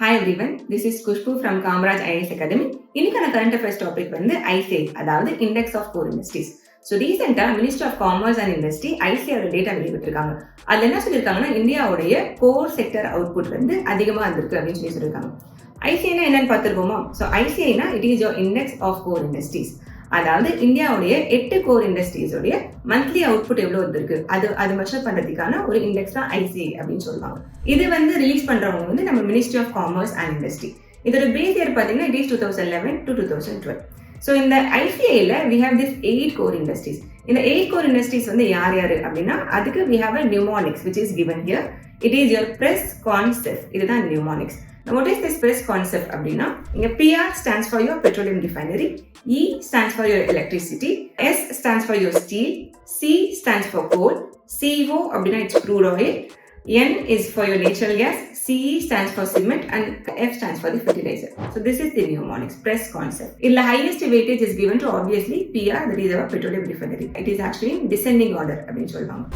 Hi everyone, this is Kushbu from Kamraj IAS Academy. இன்னைக்கான current affairs topic வந்து ICI, அதாவது index of core industries. So ரீசெண்டாக minister of commerce and industry ஐசிஐயோட data வெளியிட்டிருக்காங்க. அதில் என்ன சொல்லியிருக்காங்கன்னா, இந்தியாவுடைய கோர் செக்டர் அவுட்புட் வந்து அதிகமாக இருந்திருக்கு அப்படின்னு சொல்லியிருக்காங்க. ஐசிஐனா என்னன்னு பார்த்துருப்போமா? ஸோ ஐசிஐனா it is your index of core industries. அதாவது இந்தியாவுடைய 8 கோர் இண்டஸ்ட்ரீஸோடைய மந்த்லி அவுட்புட் எவ்வளோ வந்திருக்கு அது மெஷர் பண்ணுறதுக்கான ஒரு இண்டெக்ஸ் தான் ஐசிஐ அப்படின்னு சொல்லுவாங்க. இது வந்து ரிலீஸ் பண்ணுறவங்க வந்து நம்ம ministry of commerce and industry. இதோட பேஸ் இயர் பார்த்தீங்கன்னா இட் இஸ் 2011 to 2012. ஸோ இந்த ஐசிஐல we have this 8 core industries. இந்த 8 கோர் இண்டஸ்ட்ரீஸ் வந்து யார் யார் அப்படின்னா, அதுக்கு we have a mnemonics which is given here. It is your press concept. இதுதான் நியூமானிக்ஸ். What is this press concept அப்படின்னா, இங்க PR stands for your petroleum refinery, E stands for your electricity, S stands for your steel, C stands for coal, CO அப்படின்னா it's crude oil, N is for your natural gas, CE stands for cement and F stands for the fertilizer. So this is the mnemonics press concept. The highest weightage is given to obviously PR, that is our petroleum refinery. It is actually in descending order அப்படின்னு சொல்லுவாங்க.